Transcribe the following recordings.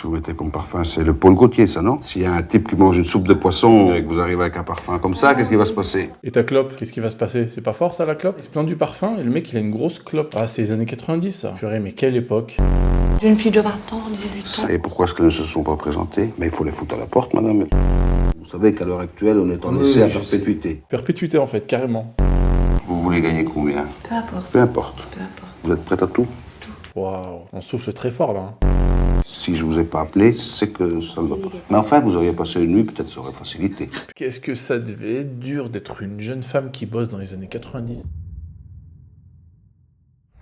Qu'est-ce que vous mettez comme parfum? C'est le Paul Gaultier, ça, non? S'il y a un type qui mange une soupe de poisson et que vous arrivez avec un parfum comme ça, qu'est-ce qui va se passer? Et ta clope, qu'est-ce qui va se passer? C'est pas fort ça la clope? Il se plaint du parfum et le mec il a une grosse clope. Ah c'est les années 90 ça. Purée mais quelle époque. J'ai une fille de 20 ans, 18 ans. Et pourquoi est-ce qu'elles ne se sont pas présentées? Mais il faut les foutre à la porte, madame. Vous savez qu'à l'heure actuelle, on est en essai à perpétuité. Perpétuité en fait, carrément. Vous voulez gagner combien? Peu importe. Peu importe. Peu importe. Vous êtes prête à tout? Waouh, on souffle très fort là. Hein. Si je vous ai pas appelé, c'est que ça ne va pas. Mais enfin, vous auriez passé une nuit, peut-être ça aurait facilité. Qu'est-ce que ça devait être dur d'être une jeune femme qui bosse dans les années 90.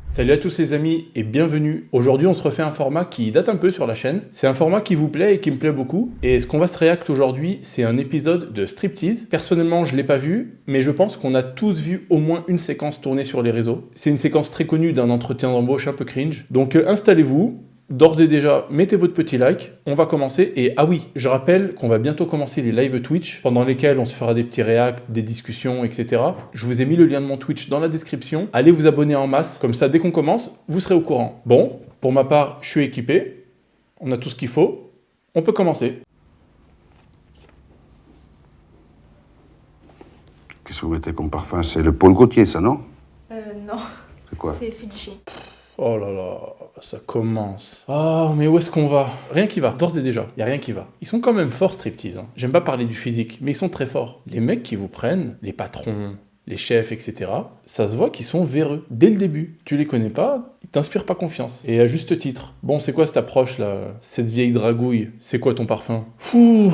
Salut à tous les amis et bienvenue. Aujourd'hui on se refait un format qui date un peu sur la chaîne. C'est un format qui vous plaît et qui me plaît beaucoup. Et ce qu'on va se réact aujourd'hui, c'est un épisode de Striptease. Personnellement je l'ai pas vu, mais je pense qu'on a tous vu au moins une séquence tournée sur les réseaux. C'est une séquence très connue d'un entretien d'embauche un peu cringe. Donc installez-vous. D'ores et déjà, mettez votre petit like, on va commencer. Et ah oui, je rappelle qu'on va bientôt commencer les live Twitch, pendant lesquels on se fera des petits réacts, des discussions, etc. Je vous ai mis le lien de mon Twitch dans la description. Allez vous abonner en masse, comme ça, dès qu'on commence, vous serez au courant. Bon, pour ma part, je suis équipé, on a tout ce qu'il faut, on peut commencer. Qu'est-ce que vous mettez comme parfum? C'est le Paul Gaultier, ça, non? Non. C'est quoi? C'est Fidji. Oh là là, ça commence. Ah, mais où est-ce qu'on va? Rien qui va, d'ores et déjà, y a rien qui va. Ils sont quand même forts, Striptease. Hein. J'aime pas parler du physique, mais ils sont très forts. Les mecs qui vous prennent, les patrons, les chefs, etc., ça se voit qu'ils sont véreux. Dès le début, tu les connais pas, ils t'inspirent pas confiance. Et à juste titre. Bon, c'est quoi cette approche là? Cette vieille dragouille, c'est quoi ton parfum? Fouh,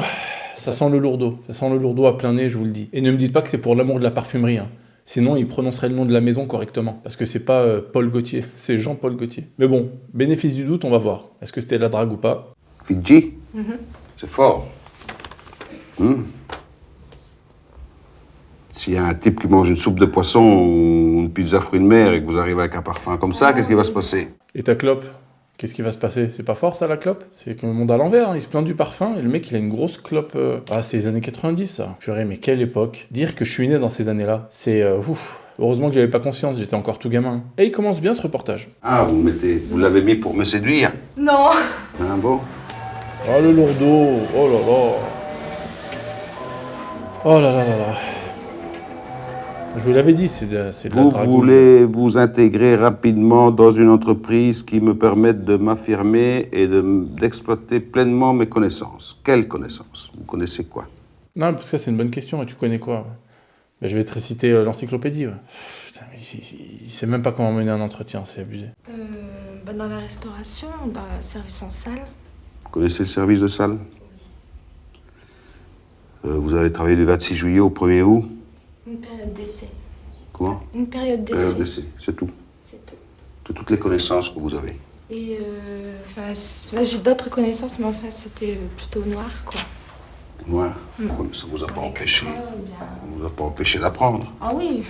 ça sent le lourdeau. Ça sent le lourdeau à plein nez, je vous le dis. Et ne me dites pas que c'est pour l'amour de la parfumerie, hein. Sinon, il prononcerait le nom de la maison correctement. Parce que c'est pas Paul Gaultier, c'est Jean-Paul Gaultier. Mais bon, bénéfice du doute, on va voir. Est-ce que c'était la drague ou pas? Fidji? C'est fort. S'il y a un type qui mange une soupe de poisson ou une pizza fruits de mer et que vous arrivez avec un parfum comme ça, qu'est-ce qui va se passer? Et ta clope? Qu'est-ce qui va se passer? C'est pas fort ça la clope? C'est comme le monde à l'envers, hein. Il se plaint du parfum et le mec il a une grosse clope. Ah c'est les années 90 ça. Purée mais quelle époque. Dire que je suis né dans ces années-là, c'est ouf. Heureusement que j'avais pas conscience, j'étais encore tout gamin. Et il commence bien ce reportage. Ah, vous l'avez mis pour me séduire? Non. Ah bon? Oh le lourdeau, oh là là. Oh là là là là. Je vous l'avais dit, c'est de la Vous drague. voulez vous intégrer rapidement dans une entreprise qui me permette de m'affirmer et d'exploiter pleinement mes connaissances. Quelles connaissances? Vous connaissez quoi? Non, parce que c'est une bonne question, et tu connais quoi? Ben, je vais te réciter l'encyclopédie. Ouais. Putain, mais il sait même pas comment mener un entretien, c'est abusé. Dans la restauration, dans le service en salle. Vous connaissez le service de salle? Vous avez travaillé du 26 juillet au 1er août? Une période d'essai. Comment? Une période d'essai. Période d'essai, c'est tout. C'est tout. De toutes les connaissances que vous avez. Et j'ai d'autres connaissances, mais enfin c'était plutôt noir, quoi. Moi, ouais, mais ça vous a pas empêché. Extra, ou bien... Ça vous a pas empêché d'apprendre. Ah oui.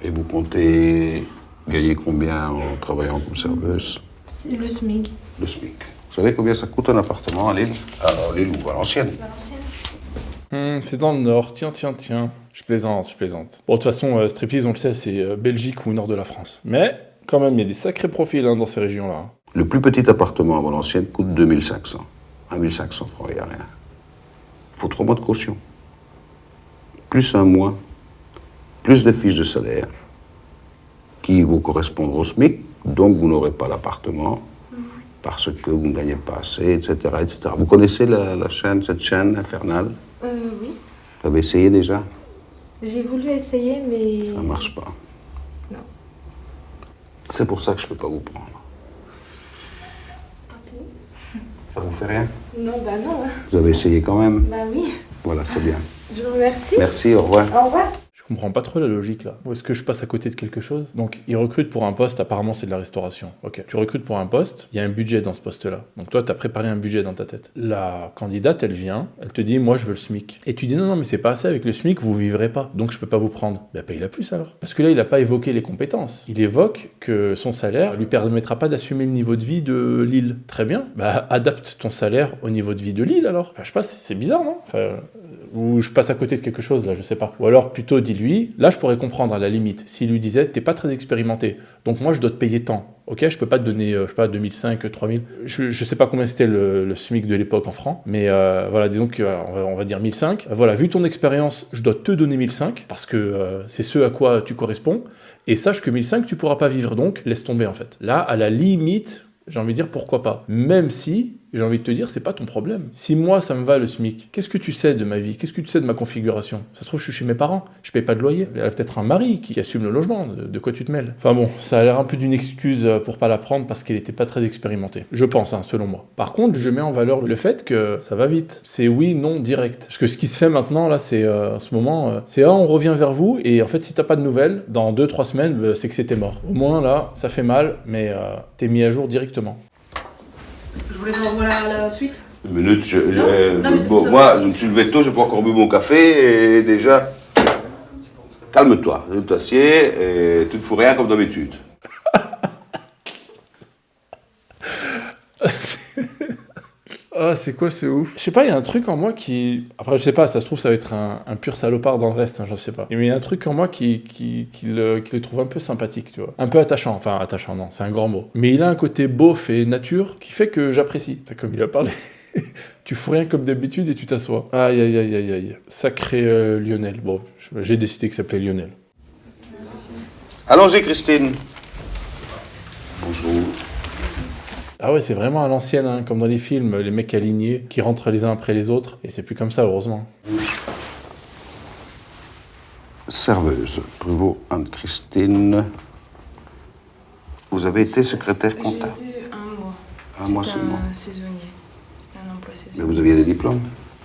Et vous comptez gagner combien en travaillant comme serveuse? C'est le SMIC. Le SMIC. Vous savez combien ça coûte un appartement à Lille? Alors, Lille ou Valenciennes? Valenciennes. C'est dans le nord, tiens. Je plaisante. Bon, de toute façon, Striptease, on le sait, c'est Belgique ou nord de la France. Mais, quand même, il y a des sacrés profils hein, dans ces régions-là. Le plus petit appartement à Valenciennes coûte 2500. 1500 francs, il n'y a rien. Il faut 3 mois de caution. Plus un mois, plus des fiches de salaire qui vous correspondront au SMIC, donc vous n'aurez pas l'appartement parce que vous ne gagnez pas assez, etc. etc. Vous connaissez cette chaîne infernale? Oui. Vous avez essayé déjà? J'ai voulu essayer, mais... Ça ne marche pas. Non. C'est pour ça que je ne peux pas vous prendre. Tant pis. Ça vous fait rien? Non, bah non. Hein. Vous avez essayé quand même? Bah oui. Voilà, c'est bien. Je vous remercie. Merci, au revoir. Au revoir. Je comprends pas trop la logique, là. Est-ce que je passe à côté de quelque chose? Donc, ils recrutent pour un poste, apparemment c'est de la restauration. Ok. Tu recrutes pour un poste, il y a un budget dans ce poste-là. Donc toi, t'as préparé un budget dans ta tête. La candidate, elle vient, elle te dit, moi je veux le SMIC. Et tu dis, non, mais c'est pas assez, avec le SMIC, vous vivrez pas. Donc je peux pas vous prendre. Ben paye-la plus alors. Parce que là, il a pas évoqué les compétences. Il évoque que son salaire lui permettra pas d'assumer le niveau de vie de Lille. Très bien. Bah adapte ton salaire au niveau de vie de Lille alors. Enfin, je sais pas, c'est bizarre, non? Enfin, Ou je passe à côté de quelque chose, là, je sais pas. Ou alors, plutôt, dis-lui, là, je pourrais comprendre, à la limite, s'il lui disait, t'es pas très expérimenté, donc moi, je dois te payer tant. Ok, je peux pas te donner, je sais pas, 2005, 3000. Je sais pas combien c'était le SMIC de l'époque en francs, mais voilà, disons que, alors, on va dire 1005. Voilà, vu ton expérience, je dois te donner 1005, parce que c'est ce à quoi tu corresponds, et sache que 1005, tu pourras pas vivre, donc laisse tomber, en fait. Là, à la limite, j'ai envie de dire pourquoi pas. Même si, j'ai envie de te dire, c'est pas ton problème. Si moi, ça me va le SMIC, qu'est-ce que tu sais de ma vie? Qu'est-ce que tu sais de ma configuration? Ça se trouve, je suis chez mes parents, je paye pas de loyer. Elle a peut-être un mari qui assume le logement, de quoi tu te mêles? Enfin bon, ça a l'air un peu d'une excuse pour pas la prendre parce qu'elle était pas très expérimentée. Je pense, hein, selon moi. Par contre, je mets en valeur le fait que ça va vite. C'est oui, non, direct. Parce que ce qui se fait maintenant, là, c'est en ce moment, c'est on revient vers vous, et en fait, si t'as pas de nouvelles, dans 2-3 semaines, c'est que c'était mort. Au moins, là, ça fait mal, mais t'es mis à jour directement. Je vous laisse envoyer la suite. Une minute, Non, mais c'est bon, pour ça. moi, je me suis levé tôt, j'ai pas encore bu mon café, et déjà... Calme-toi, tu t'assieds, et tu ne fous rien comme d'habitude. Ah, c'est quoi ce ouf? Je sais pas, il y a un truc en moi qui... Après, je sais pas, ça se trouve, ça va être un pur salopard dans le reste, hein, je sais pas. Mais il y a un truc en moi qui le trouve un peu sympathique, tu vois. Un peu attachant, enfin, attachant, non, c'est un grand mot. Mais il a un côté beauf et nature qui fait que j'apprécie. C'est comme il a parlé. Tu fous rien comme d'habitude et tu t'assois. Aïe, aïe, aïe, aïe, aïe. Sacré Lionel. Bon, j'ai décidé qu'il s'appelait Lionel. Allons-y, Christine. Bonjour. Ah ouais, c'est vraiment à l'ancienne, hein, comme dans les films, les mecs alignés qui rentrent les uns après les autres. Et c'est plus comme ça, heureusement. Serveuse, Prévost Anne-Christine. Vous avez été secrétaire comptable. J'ai été un mois. Un mois C'était seulement. un saisonnier. C'était un emploi Mais saisonnier. vous aviez des diplômes?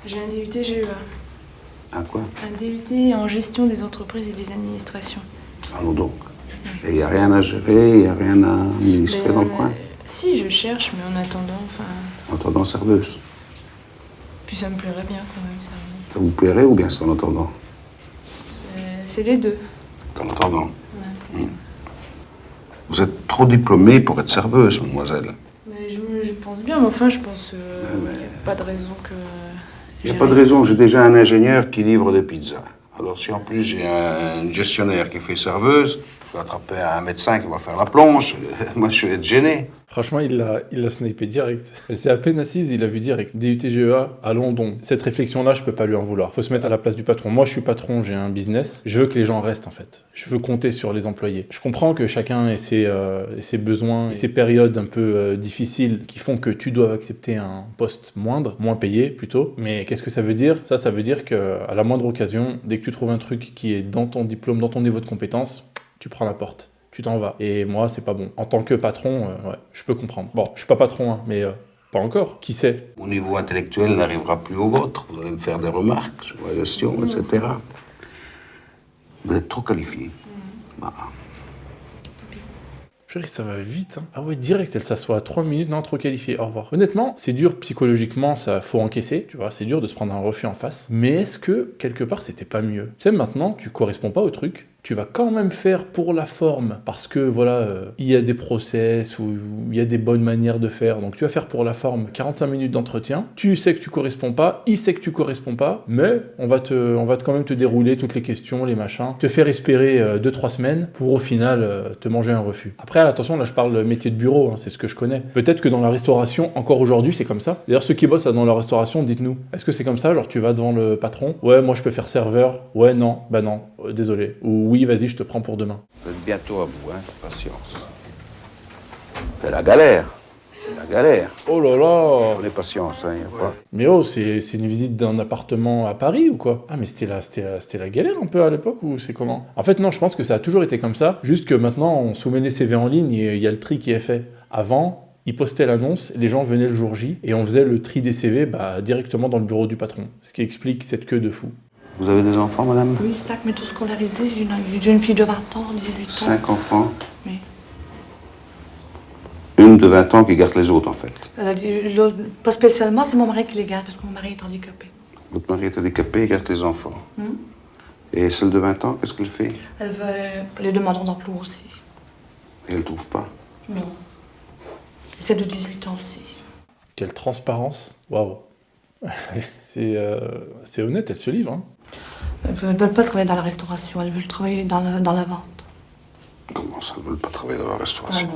J'ai un DUT GEA. Un quoi? Un DUT en gestion des entreprises et des administrations. Allons donc. Et il n'y a rien à gérer, il n'y a rien à administrer Mais dans le on a- coin? Si, je cherche, mais en attendant, enfin... En attendant serveuse. Puis ça me plairait bien quand même, ça. Ça vous plairait ou bien c'est en attendant? C'est les deux. En attendant. Vous êtes trop diplômée pour être serveuse, mademoiselle. Mais je pense bien, mais enfin, je pense qu'il n'y a pas de raison que... Il n'y a pas de raison, j'ai déjà un ingénieur qui livre des pizzas. Alors si en plus j'ai un gestionnaire qui fait serveuse, je vais attraper un médecin qui va faire la plonge, moi je vais être gêné. Franchement, il l'a snipé direct. Elle s'est à peine assise, il a vu direct. DUT GEA à London. Cette réflexion-là, je peux pas lui en vouloir. Faut se mettre à la place du patron. Moi, je suis patron, j'ai un business. Je veux que les gens restent, en fait. Je veux compter sur les employés. Je comprends que chacun ait ses besoins et ses périodes un peu difficiles qui font que tu dois accepter un poste moindre, moins payé plutôt. Mais qu'est-ce que ça veut dire? Ça veut dire qu'à la moindre occasion, dès que tu trouves un truc qui est dans ton diplôme, dans ton niveau de compétence, tu prends la porte. Tu t'en vas. Et moi, c'est pas bon. En tant que patron, ouais, je peux comprendre. Bon, je suis pas patron, hein, mais pas encore. Qui sait? Mon niveau intellectuel n'arrivera plus au vôtre. Vous allez me faire des remarques sur la gestion, etc. Vous êtes trop qualifié. Bah, Je dirais que ça va vite. Hein. Ah ouais, direct, elle s'assoit à 3 minutes, non, trop qualifiée, au revoir. Honnêtement, c'est dur psychologiquement, ça faut encaisser, tu vois, c'est dur de se prendre un refus en face. Mais est-ce que, quelque part, c'était pas mieux? Tu sais, maintenant, tu corresponds pas au truc, tu vas quand même faire pour la forme, parce que, voilà, il y a des process, ou il y a des bonnes manières de faire, donc tu vas faire pour la forme 45 minutes d'entretien, tu sais que tu corresponds pas, il sait que tu corresponds pas, mais on va quand même te dérouler toutes les questions, les machins, te faire espérer 2-3 semaines, pour au final te manger un refus. Après, attention, là je parle métier de bureau, hein, c'est ce que je connais. Peut-être que dans la restauration, encore aujourd'hui, c'est comme ça. D'ailleurs, ceux qui bossent dans la restauration, dites-nous, est-ce que c'est comme ça? Genre, tu vas devant le patron, ouais, moi je peux faire serveur, ouais, non, bah non, désolé. Ou oui, vas-y, je te prends pour demain. vous êtes bientôt à bout, hein, patience. C'est la galère. C'est la galère. Oh là là! Prenez patience, hein, y a pas... Mais oh, c'est une visite d'un appartement à Paris ou quoi? Ah, mais c'était la galère un peu à l'époque ou c'est comment? En fait, non, je pense que ça a toujours été comme ça. Juste que maintenant, on soumet les CV en ligne et il y a le tri qui est fait. Avant, ils postaient l'annonce, les gens venaient le jour J et on faisait le tri des CV directement dans le bureau du patron. Ce qui explique cette queue de fou. Vous avez des enfants, madame? Oui, 5, mais tout scolarisé. J'ai une fille de 20 ans, 18 ans. 5 enfants? Oui. Une de 20 ans qui garde les autres, en fait. Elle a dit, pas spécialement, c'est mon mari qui les garde, parce que mon mari est handicapé. Votre mari est handicapé, il garde les enfants. Et celle de 20 ans, qu'est-ce qu'elle fait? Elle veut les demandeurs d'emploi aussi. Et elle ne trouve pas. Non. Et celle de 18 ans aussi. Quelle transparence! Waouh! C'est honnête, elle se livre. Hein. Elles ne veulent pas travailler dans la restauration, elles veulent travailler dans la vente. Comment ça, elles ne veulent pas travailler dans la restauration? non.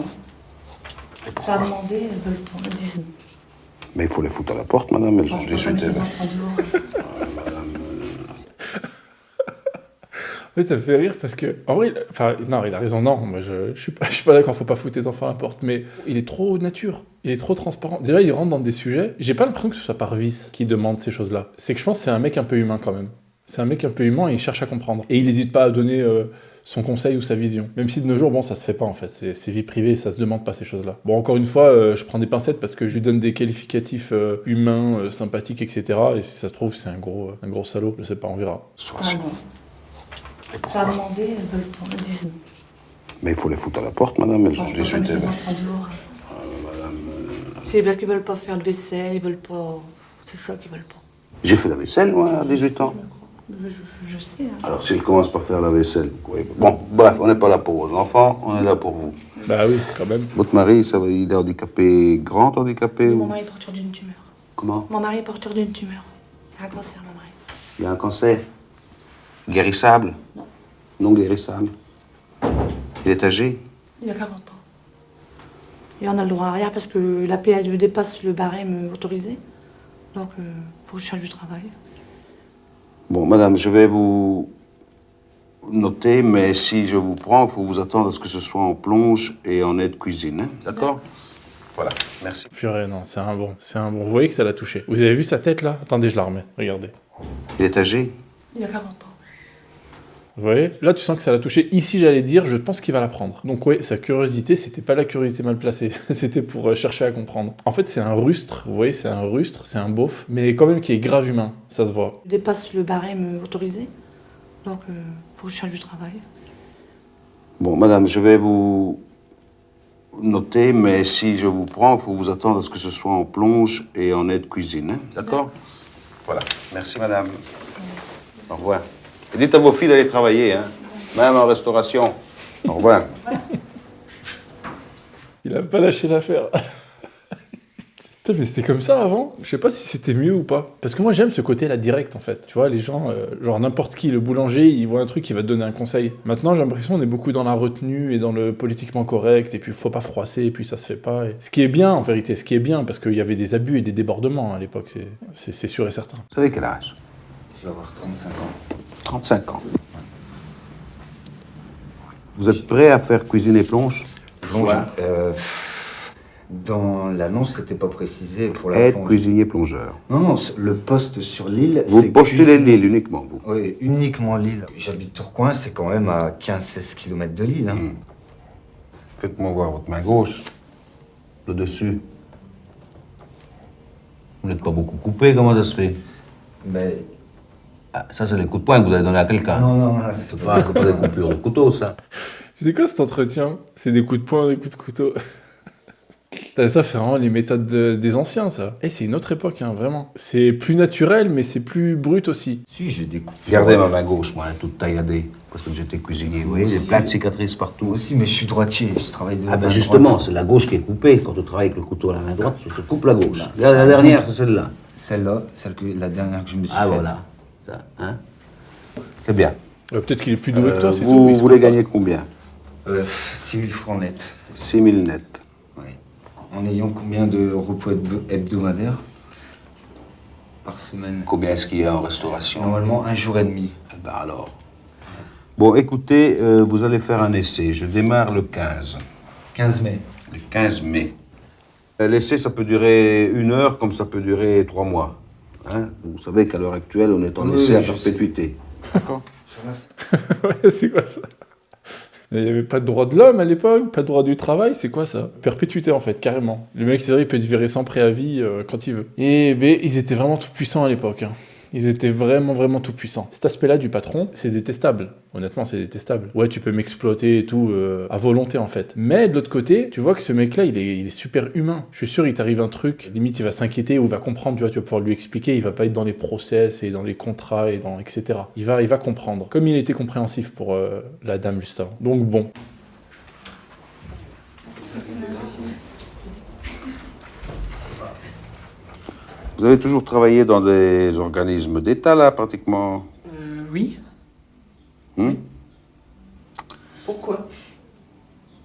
Et Pas pourquoi? demander, elles veulent pas, elles disent non. Mais il faut les foutre à la porte, madame, elles ont Je peux pas mettre 18 les ans. enfants dehors. Oui, ça me fait rire parce que, en vrai, non, il a raison, non, moi je suis pas d'accord, faut pas foutre les enfants à la porte, mais il est trop nature, il est trop transparent. Déjà, il rentre dans des sujets, j'ai pas l'impression que ce soit par vice qu'il demande ces choses-là. C'est que je pense que c'est un mec un peu humain quand même. C'est un mec un peu humain et il cherche à comprendre. Et il n'hésite pas à donner son conseil ou sa vision. Même si de nos jours, bon, ça se fait pas en fait, c'est vie privée, ça se demande pas ces choses-là. Bon, encore une fois, je prends des pincettes parce que je lui donne des qualificatifs humains, sympathiques, etc. Et si ça se trouve, c'est un gros salaud, je sais pas, on verra. Restauration. non. Et Pas pourquoi? demander, elles veulent pas, elles disent non. Mais il faut les foutre à la porte, madame, elles Je ont peux pas 18 mettre les ans. enfants dehors. Madame, C'est parce qu'ils veulent pas faire le vaisselle, ils veulent pas... C'est ça qu'ils veulent pas. j'ai fait la vaisselle, moi, à 18 ans. Je sais, hein. Alors, s'il commence par faire la vaisselle, vous croyez pas? Bon, bref, on n'est pas là pour vos enfants, on est là pour vous. Bah oui, quand même. Votre mari, ça va, il est handicapé, grand handicapé Mon ou... mari est porteur d'une tumeur. Comment? Mon mari est porteur d'une tumeur. Il a un cancer, mon mari. Il a un cancer. Guérissable? Non. Non guérissable. Il est âgé? Il a 40 ans. Et on a le droit à rien parce que la PL dépasse le barème autorisé. Donc, faut que je change du travail. Bon, madame, je vais vous noter, mais si je vous prends, il faut vous attendre à ce que ce soit en plonge et en aide-cuisine, hein? D'accord? Voilà, merci. Purée, non, c'est un bon. Vous voyez que ça l'a touché. Vous avez vu sa tête là? Attendez, je la remets. Regardez. Il est âgé? Il a 40 ans. Vous voyez? Là, tu sens que ça l'a touché. Ici, j'allais dire, je pense qu'il va la prendre. Donc, ouais, sa curiosité, c'était pas la curiosité mal placée. C'était pour chercher à comprendre. En fait, c'est un rustre. Vous voyez, c'est un rustre, c'est un beauf, mais quand même qui est grave humain. Ça se voit. Il dépasse le barème autorisé. Donc, faut que je change du travail. Bon, madame, je vais vous noter, mais si je vous prends, il faut vous attendre à ce que ce soit en plonge et en aide-cuisine, hein? D'accord? Voilà, merci, madame. Au revoir. Et dites à vos filles d'aller travailler, hein? Même en restauration. Au revoir. Il a pas lâché l'affaire. Putain, mais c'était comme ça avant. Je sais pas si c'était mieux ou pas. Parce que moi, j'aime ce côté-là direct, en fait. Tu vois, les gens, genre n'importe qui, le boulanger, il voit un truc, il va te donner un conseil. Maintenant, j'ai l'impression qu'on est beaucoup dans la retenue et dans le politiquement correct, et puis faut pas froisser, et puis ça se fait pas. Ce qui est bien, en vérité, ce qui est bien, parce qu'il y avait des abus et des débordements à l'époque, c'est sûr et certain. Vous avez quel âge? Je vais avoir 35 ans. 35 ans. Vous êtes prêt à faire cuisine et plonge? Plonge, dans l'annonce, c'était pas précisé pour la Aide plonge. cuisinier plongeur. Non, non, le poste sur l'île, Vous c'est postulez cuisinier. l'île uniquement, vous? Oui, uniquement l'île. J'habite Tourcoing, c'est quand même à 15-16 km de l'île. Hein. Faites-moi voir votre main gauche. Le dessus. Vous n'êtes pas beaucoup coupé, comment ça se fait? Mais Ah, ça, c'est les coups de poing que vous avez donnés à quelqu'un. non, non, C'est pas des coupures de couteau, ça. C'est quoi cet entretien? C'est des coups de poing, des coups de couteau. Putain, ça fait vraiment les méthodes des anciens, ça. Et c'est une autre époque, hein, vraiment. C'est plus naturel, mais c'est plus brut aussi. si, j'ai des coupures. Regardez ma main gauche, moi, elle est toute tailladée. Parce que j'étais cuisinier, vous voyez, il y a plein de cicatrices Moi partout. aussi, mais je suis droitier, je travaille de Ah la ben main justement, droite. c'est la gauche qui est coupée. Quand on travaille avec le couteau à la main droite, ça se coupe la gauche. Regarde, la dernière, c'est celle-là. Celle-là, la dernière que je me suis Ah faite. voilà. Ça, hein? C'est bien. Peut-être qu'il est plus doué que toi, c'est tout. Vous il se voulez voit pas. gagner combien? 6 000 francs net. 6 000 net. Ouais. En ayant combien de repos hebdomadaires par semaine? Combien est-ce qu'il y a en restauration? Normalement, 1 jour et demi. Eh ben alors. Bon, écoutez, vous allez faire un essai. Je démarre le 15. 15 mai. Le 15 mai. L'essai, ça peut durer 1 heure, comme ça peut durer 3 mois. Hein? Vous savez qu'à l'heure actuelle, on est en Oui, essai à je perpétuité. Ouais, c'est quoi ça? Il n'y avait pas de droit de l'homme à l'époque, pas de droit du travail, c'est quoi ça? Perpétuité en fait, carrément. Le mec, c'est vrai, il peut être viré sans préavis quand il veut. Et ben, ils étaient vraiment tout puissants à l'époque. Hein. Ils étaient vraiment, vraiment tout puissants. Cet aspect-là du patron, c'est détestable. Honnêtement, c'est détestable. Ouais, tu peux m'exploiter et tout, à volonté en fait. Mais de l'autre côté, tu vois que ce mec-là, il est super humain. Je suis sûr, il t'arrive un truc, limite, il va s'inquiéter ou il va comprendre, tu vois, tu vas pouvoir lui expliquer, il va pas être dans les process et dans les contrats et dans etc. Il va comprendre. Comme il était compréhensif pour la dame juste avant. Donc bon. Vous avez toujours travaillé dans des organismes d'État, là, pratiquement. Oui. Hmm? Pourquoi?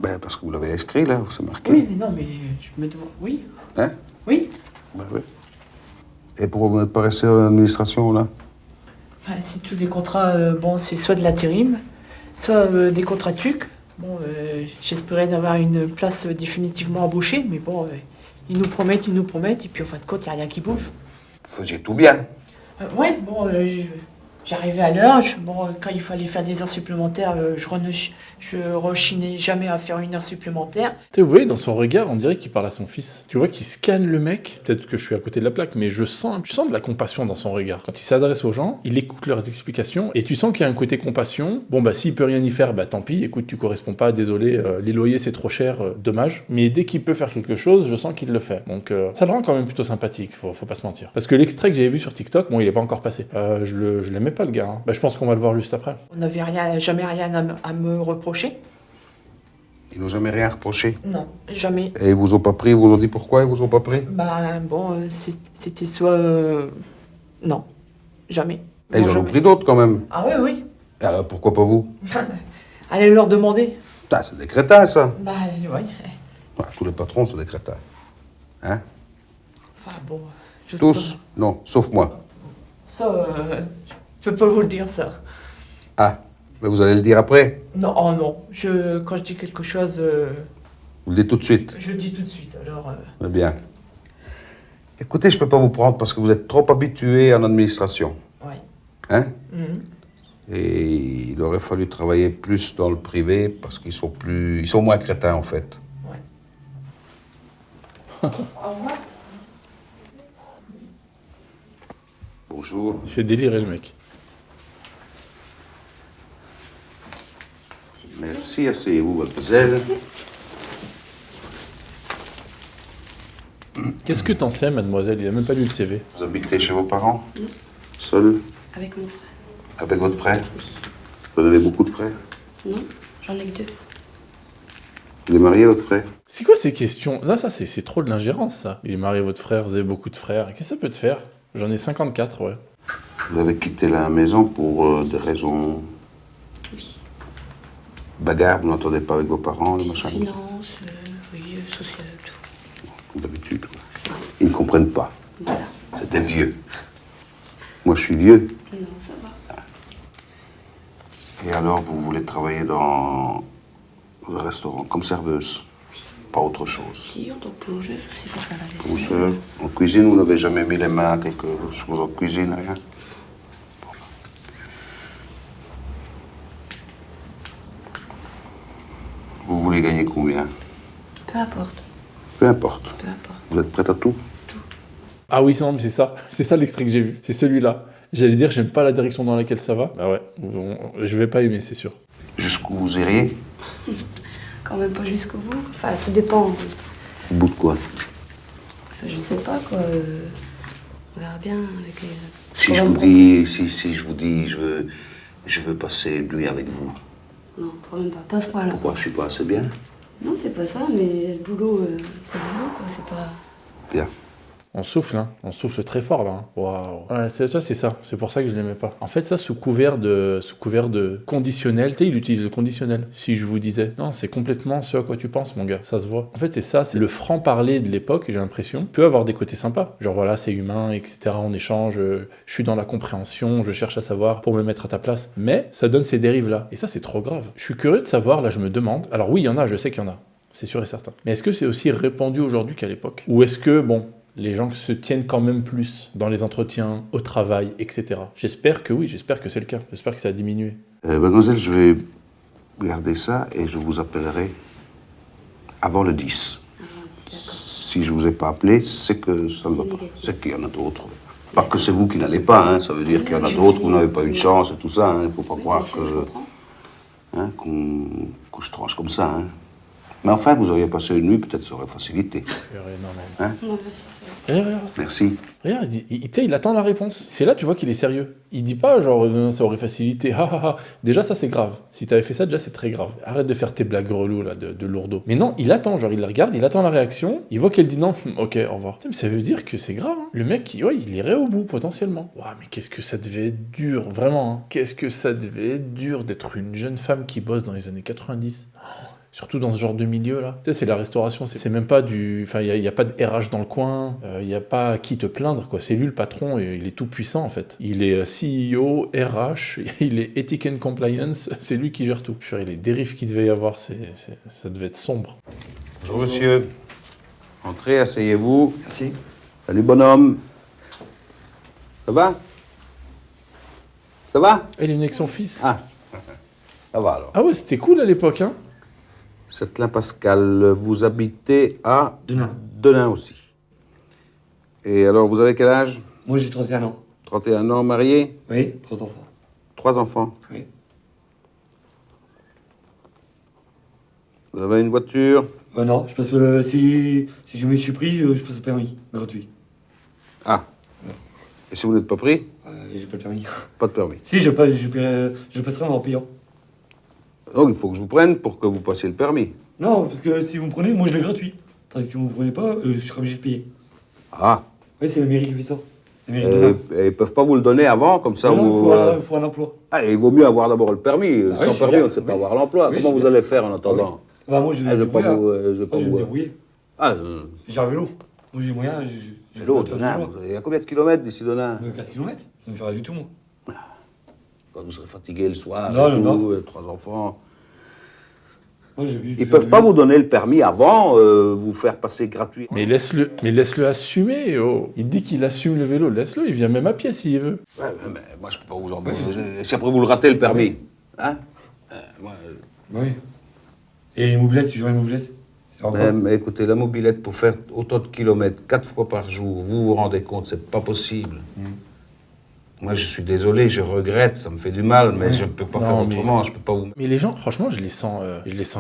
Ben, parce que vous l'avez inscrit, là, c'est marqué. Oui, mais non, mais je me demande... Oui. Hein? Oui. Ben oui. Et pourquoi vous n'êtes pas resté à l'administration, là? Enfin, c'est tous des contrats, bon, c'est soit de l'intérim, soit des contrats TUC. Bon, j'espérais d'avoir une place définitivement embauchée, mais bon, ils nous promettent, et puis en fin de compte, il n'y a rien qui bouge. Vous faisiez tout bien. Ouais, bon, j'arrivais à l'heure. Bon, quand il fallait faire des heures supplémentaires, je rechignais jamais à faire une heure supplémentaire. Tu sais, vous voyez, dans son regard, on dirait qu'il parle à son fils. Tu vois qu'il scanne le mec. Peut-être que je suis à côté de la plaque, mais je sens de la compassion dans son regard. Quand il s'adresse aux gens, il écoute leurs explications, et tu sens qu'il y a un côté compassion. Bon, bah, s'il peut rien y faire, bah, tant pis. Écoute, tu corresponds pas, désolé, les loyers, c'est trop cher, dommage. Mais dès qu'il peut faire quelque chose, je sens qu'il le fait. Donc, ça le rend quand même plutôt sympathique, faut pas se mentir. Parce que l'extrait que j'avais vu sur TikTok, bon, il est pas encore passé. Je l'aimais pas, le gars. Hein. Bah, je pense qu'on va le voir juste après. On n'avait jamais rien à me reprocher. Ils n'ont jamais rien reproché. Non, jamais. Et ils vous ont pas pris, ils vous ont dit pourquoi ils vous ont pas pris? Bah bon, c'était soit... Non, jamais. Et ils en ont jamais. pris d'autres, quand même. Ah oui, oui. Et alors, pourquoi pas vous? Allez leur demander. Ah, c'est des crétins, ça. Bah oui. Ouais, tous les patrons sont des crétins. Hein? Enfin bon... Tous? Non, sauf moi. Ça, je peux pas vous le dire, ça. Ah, mais vous allez le dire après? Non, oh non. Quand je dis quelque chose, Vous le dites tout de suite? je le dis tout de suite. Alors, Très bien. Écoutez, je peux pas vous prendre parce que vous êtes trop habitué en administration. ouais. Hein? Mhm. Et il aurait fallu travailler plus dans le privé parce qu'ils sont moins crétins, en fait. Ouais. Bonjour. Il fait délirer, le mec. Merci, asseyez-vous, mademoiselle. Qu'est-ce que t'en sais, mademoiselle? Il a même pas lu le CV. Vous habitez chez vos parents? Non. Seul? Avec mon frère. Avec votre frère? Vous avez beaucoup de frères? Non, j'en ai que 2. Il est marié, votre frère? C'est quoi ces questions? Là, ça, c'est trop de l'ingérence, ça. Il est marié à votre frère, vous avez beaucoup de frères. Qu'est-ce que ça peut te faire? J'en ai 54, ouais. Vous avez quitté la maison pour des raisons... Oui. Bagarre, vous n'entendez pas avec vos parents, les machins? Finance, oui, social, tout. Comme d'habitude, quoi. Ils ne comprennent pas. Voilà. C'est des vieux. Moi, je suis vieux. Non, ça va. Et alors, vous voulez travailler dans le restaurant comme serveuse? Pas autre chose. Si, en tant que plongeuse aussi pour faire la vaisselle. Plongeur. En cuisine, vous n'avez jamais mis les mains à quelque chose en cuisine, rien? Vous voulez gagner combien? Peu importe, Peu importe. peu importe. Vous êtes prête à tout? Ah oui, non, mais c'est ça. C'est ça l'extrait que j'ai vu. C'est celui-là. J'allais dire, j'aime pas la direction dans laquelle ça va. Bah ouais, je vais pas aimer, c'est sûr. Jusqu'où vous iriez? Quand même pas jusqu'au bout. Enfin, tout dépend. Au bout de quoi? Enfin, je sais pas, quoi. On verra bien avec les... Si je vous dis, si je vous dis, je veux passer une nuit avec vous. Non, quand même pas. Pas à ce point-là. Pourquoi je suis pas assez bien? Non, c'est pas ça, mais le boulot, c'est le boulot, quoi. C'est pas... Bien. On souffle, hein. On souffle très fort, là. Hein. Waouh. Ouais, c'est ça. C'est pour ça que je l'aimais pas. En fait, ça, sous couvert de conditionnel. Tu sais, il utilise le conditionnel. Si je vous disais. Non, c'est complètement ce à quoi tu penses, mon gars. Ça se voit. En fait, c'est ça. C'est le franc-parler de l'époque, j'ai l'impression. Peut avoir des côtés sympas. Genre, voilà, c'est humain, etc. On échange. Je suis dans la compréhension. Je cherche à savoir pour me mettre à ta place. Mais ça donne ces dérives-là. Et ça, c'est trop grave. Je suis curieux de savoir, là, je me demande. Alors oui, il y en a, je sais qu'il y en a. C'est sûr et certain. Mais est-ce que c'est aussi répandu aujourd'hui qu'à l'époque? Ou est-ce que, bon... les gens se tiennent quand même plus dans les entretiens, au travail, etc. J'espère que oui, j'espère que c'est le cas. J'espère que ça a diminué. Mademoiselle, je vais garder ça et je vous appellerai avant le 10. Si je vous ai pas appelé, c'est que ça ne va pas. négatif. C'est qu'il y en a d'autres. Pas que c'est vous qui n'allez pas, hein. Ça veut dire qu'il y en a d'autres, vous n'avez pas eu de chance et tout ça. Il ne faut pas croire bien sûr, je que, comprends. hein, que je tranche comme ça. Hein. Mais enfin, vous auriez passé une nuit, peut-être ça aurait facilité. Non, mais c'est- Regarde. Merci. Regarde, il attend la réponse. C'est là, tu vois qu'il est sérieux. Il dit pas genre non, ça aurait facilité. Ha, ha, ha. Déjà, ça c'est grave. Si t'avais fait ça, déjà c'est très grave. Arrête de faire tes blagues reloues là, de lourdeau. Mais non, il attend, genre il la regarde, il attend la réaction. Il voit qu'elle dit non. Ok, au revoir. Putain, mais ça veut dire que c'est grave. Hein. Le mec, ouais, il irait au bout potentiellement. Ouah, mais qu'est-ce que ça devait être dur, vraiment. Hein. Qu'est-ce que ça devait être dur d'être une jeune femme qui bosse dans les années 90. Surtout dans ce genre de milieu-là. Tu sais, c'est la restauration, c'est même pas du... Enfin, il n'y a pas de RH dans le coin, il n'y a pas à qui te plaindre, quoi. C'est lui le patron, et il est tout puissant, en fait. Il est CEO, RH, il est Ethic and Compliance, c'est lui qui gère tout. Purée, les dérives qu'il devait y avoir, ça devait être sombre. Bonjour, monsieur. Entrez, asseyez-vous. Merci. Salut, bonhomme. Ça va? Ça va? Elle est venue avec son fils. Ah, ça va alors. Ah ouais, c'était cool à l'époque, hein. Châtelain Pascal, vous habitez à Denain. Denain aussi. Et alors, vous avez quel âge? Moi, j'ai 31 ans. 31 ans, marié? Oui, 3 enfants. 3 enfants. Oui. Vous avez une voiture? Non, je passe, si je me suis pris, je passe le permis, gratuit. Ah. Et si vous n'êtes pas pris? J'ai pas le permis. Pas de permis. Si, je passerai en payant. Donc, il faut que je vous prenne pour que vous passiez le permis. Non, parce que si vous me prenez, moi je l'ai gratuit. Tandis que si vous me prenez pas, je serai obligé de payer. Ah. Oui, c'est la mairie qui fait ça. La mairie de Denain. Et ils peuvent pas vous le donner avant, comme ça Non, vous... il faut un emploi. Ah, il vaut mieux avoir d'abord le permis. oui, Sans c'est permis, bien. on ne sait pas Oui. avoir l'emploi. Oui, Comment c'est vous bien. allez faire en attendant? Bah, moi, je Ah, je vais pas débrouiller, vous... hein. je vais pas Moi, je vais me vous... débrouiller. Ah, J'ai un vélo. Moi, j'ai moyen. vélo, Denain. Il y a combien de kilomètres d'ici Denain? 15 km. Ça me fait rien du tout, moi. Quand vous serez fatigué le soir, Non, et non, tout, non. 3 enfants... Moi, j'ai vu. Ils peuvent pas vous donner le permis avant, vous faire passer gratuit. Mais laisse-le assumer, oh. Il dit qu'il assume le vélo, laisse-le, il vient même à pied s'il veut. Ouais, mais moi, je peux pas vous embêter. Si après vous le ratez, le permis. Hein? Moi, Oui. Et une mobilette, si j'aurais une mobilette, c'est encore. mais écoutez, la mobilette, pour faire autant de kilomètres, 4 fois par jour, vous vous rendez compte, c'est pas possible. Moi, je suis désolé, je regrette, ça me fait du mal, mais je ne peux pas Non, faire mais- autrement, je peux pas vous... Mais les gens, franchement, je les sens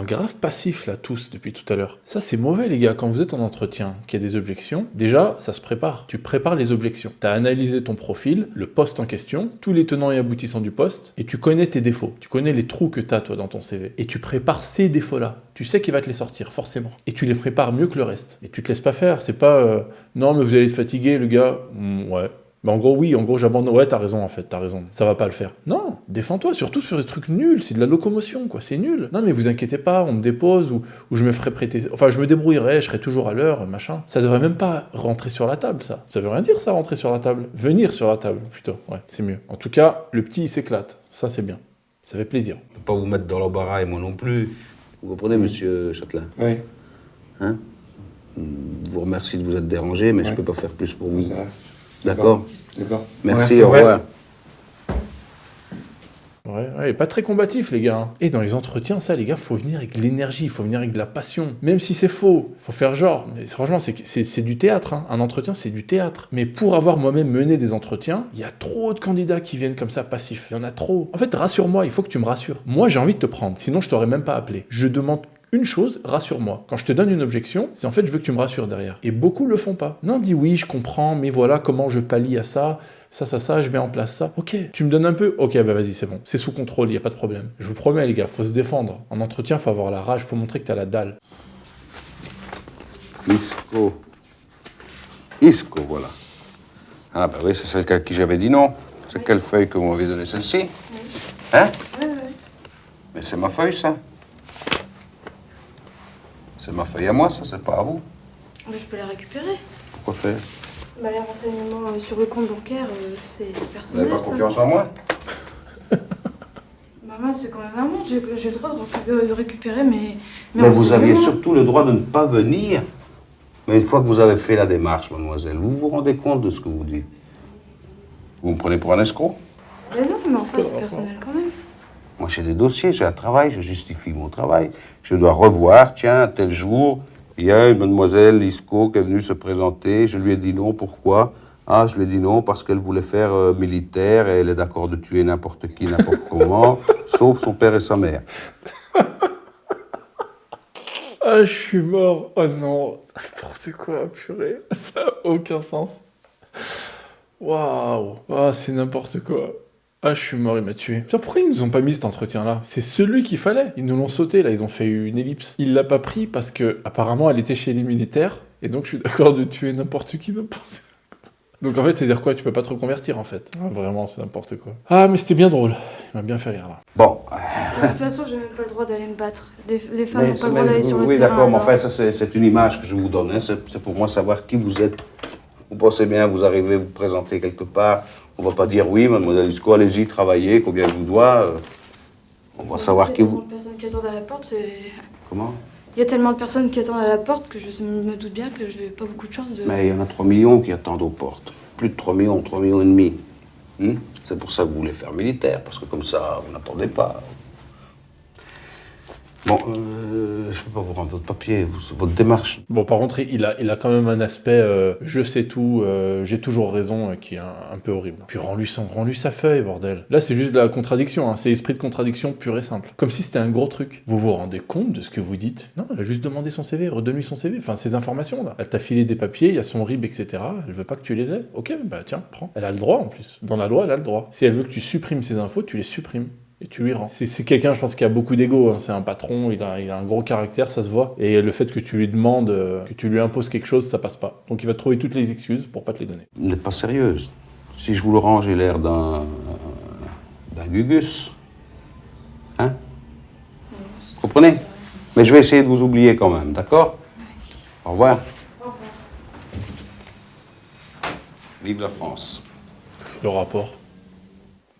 grave passifs là, tous, depuis tout à l'heure. Ça, c'est mauvais, les gars. Quand vous êtes en entretien, qu'il y a des objections, déjà, ça se prépare. Tu prépares les objections. Tu as analysé ton profil, le poste en question, tous les tenants et aboutissants du poste, et tu connais tes défauts. Tu connais les trous que tu as, toi, dans ton CV. Et tu prépares ces défauts-là. Tu sais qu'il va te les sortir, forcément. Et tu les prépares mieux que le reste. Et tu te laisses pas faire. C'est pas, non, mais vous allez être fatigué, le gars. Ouais. Mais en gros, oui, j'abandonne. Ouais, t'as raison, en fait, t'as raison. Ça va pas le faire. Non, défends-toi, surtout sur des trucs nuls. C'est de la locomotion, quoi. C'est nul. Non, mais vous inquiétez pas, on me dépose ou je me ferai prêter. Enfin, je me débrouillerai, je serai toujours à l'heure, machin. Ça devrait même pas rentrer sur la table, ça. Ça veut rien dire, ça, rentrer sur la table. Venir sur la table, plutôt. Ouais, c'est mieux. En tout cas, le petit, il s'éclate. Ça, c'est bien. Ça fait plaisir. Je peux pas vous mettre dans l'embarras et moi non plus. Vous comprenez, monsieur Châtelain? Oui. Hein? Je vous remercie de vous être dérangé, mais je peux pas faire plus pour vous. Ça va. D'accord? D'accord. Merci, Ouais, au revoir. Ouais, pas très combatif, les gars. Hein. Et dans les entretiens, ça, les gars, faut venir avec de l'énergie, faut venir avec de la passion. Même si c'est faux, faut faire genre. Mais franchement, c'est du théâtre. Hein. Un entretien, c'est du théâtre. Mais pour avoir moi-même mené des entretiens, il y a trop de candidats qui viennent comme ça passifs. Il y en a trop. En fait, rassure-moi, il faut que tu me rassures. Moi, j'ai envie de te prendre, sinon je t'aurais même pas appelé. Je demande une chose, rassure-moi. Quand je te donne une objection, c'est en fait, je veux que tu me rassures derrière. Et beaucoup le font pas. Non, dis oui, je comprends, mais voilà comment je pallie à ça, je mets en place ça. Ok, tu me donnes un peu? Ok, bah vas-y, c'est bon. C'est sous contrôle, il y a pas de problème. Je vous promets, les gars, faut se défendre. En entretien, faut avoir la rage, faut montrer que t'as la dalle. Isco, voilà. Ah bah oui, c'est celle à qui j'avais dit non. C'est quelle feuille que vous m'avez donnée, celle-ci? Hein? Mais c'est ma feuille, ça. C'est ma feuille à moi, ça, c'est pas à vous. Mais je peux la récupérer. Pourquoi faire? Bah, les renseignements sur le compte bancaire, c'est Vous personnel. n'avez pas ça. confiance en moi? Maman, c'est quand même un monde. J'ai le droit de récupérer mes Mais vous aviez renseignements. surtout le droit de ne pas venir. Mais une fois que vous avez fait la démarche, mademoiselle, vous vous rendez compte de ce que vous dites? Vous me prenez pour un escroc? Mais non, mais enfin, c'est personnel quand même. Moi, j'ai des dossiers, j'ai un travail, je justifie mon travail. Je dois revoir, tiens, tel jour, il y a une mademoiselle Isco qui est venue se présenter. Je lui ai dit non, pourquoi? Ah, je lui ai dit non parce qu'elle voulait faire militaire et elle est d'accord de tuer n'importe qui, n'importe comment, sauf son père et sa mère. Ah, je suis mort. Oh non, n'importe quoi, purée. Ça n'a aucun sens. Waouh. Ah, c'est n'importe quoi. Ah, je suis mort, il m'a tué. Putain, pourquoi ils nous ont pas mis cet entretien-là? C'est celui qu'il fallait. Ils nous l'ont sauté, là, ils ont fait une ellipse. Il l'a pas pris parce que, apparemment, elle était chez les militaires. Et donc, je suis d'accord de tuer n'importe qui, n'importe. Donc, en fait, c'est-à-dire quoi? Tu peux pas te reconvertir, en fait. Ah, vraiment, c'est n'importe quoi. Ah, mais c'était bien drôle. Il m'a bien fait rire, là. Bon, De toute façon, j'ai même pas le droit d'aller me battre. Les femmes mais n'ont pas le droit d'aller sur le oui, terrain. d'accord, mais alors. enfin, ça, c'est une image que je vous donne. Hein. C'est pour moi savoir qui vous êtes. Vous pensez bien, vous arrivez, vous présenter quelque part. On va pas dire oui, mademoiselle Isco, allez-y, travaillez, combien je vous dois. On va savoir qui Il y a tellement vous. de personnes qui attendent à la porte. Comment? Il y a tellement de personnes qui attendent à la porte que je me doute bien que je n'ai pas beaucoup de chance de. Mais il y en a 3 millions qui attendent aux portes. Plus de 3 millions, 3 millions et demi. C'est pour ça que vous voulez faire militaire, parce que comme ça, vous n'attendez pas. Bon, je ne peux pas vous rendre votre papier, votre démarche. Bon, par contre, il a quand même un aspect je sais tout, j'ai toujours raison, qui est un peu horrible. Puis rends-lui sa feuille, bordel. Là, c'est juste de la contradiction, hein. C'est l'esprit de contradiction pur et simple. Comme si c'était un gros truc. Vous vous rendez compte de ce que vous dites? Non, elle a juste demandé son CV, redonne-lui son CV, enfin, ces informations-là. Elle t'a filé des papiers, il y a son RIB, etc. Elle veut pas que tu les aies? Ok, bah tiens, prends. Elle a le droit, en plus. Dans la loi, elle a le droit. Si elle veut que tu supprimes ces infos, tu les supprimes. Et tu lui rends. C'est quelqu'un, je pense, qui a beaucoup d'ego. Hein. C'est un patron, il a un gros caractère, ça se voit. Et le fait que tu lui demandes, que tu lui imposes quelque chose, ça passe pas. Donc il va trouver toutes les excuses pour pas te les donner. Vous n'êtes pas sérieuse. Si je vous le rends, j'ai l'air d'un gugus. Hein? Vous comprenez? Mais je vais essayer de vous oublier quand même, d'accord? Au revoir. Vive la France. Le rapport.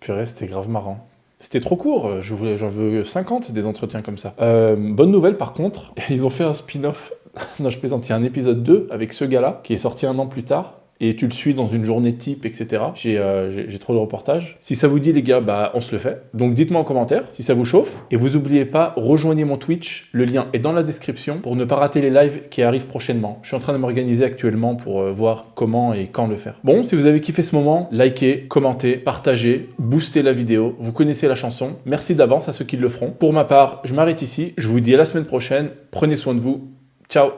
Purée, c'était grave marrant. C'était trop court, j'en veux 50 des entretiens comme ça. Bonne nouvelle par contre, ils ont fait un spin-off. Non, je plaisante, il y a un épisode 2 avec ce gars-là qui est sorti 1 an plus tard. Et tu le suis dans une journée type, etc. J'ai trop de reportages. Si ça vous dit, les gars, bah on se le fait. Donc dites-moi en commentaire si ça vous chauffe. Et vous oubliez pas, rejoignez mon Twitch. Le lien est dans la description pour ne pas rater les lives qui arrivent prochainement. Je suis en train de m'organiser actuellement pour voir comment et quand le faire. Bon, si vous avez kiffé ce moment, likez, commentez, partagez, boostez la vidéo. Vous connaissez la chanson. Merci d'avance à ceux qui le feront. Pour ma part, je m'arrête ici. Je vous dis à la semaine prochaine. Prenez soin de vous. Ciao!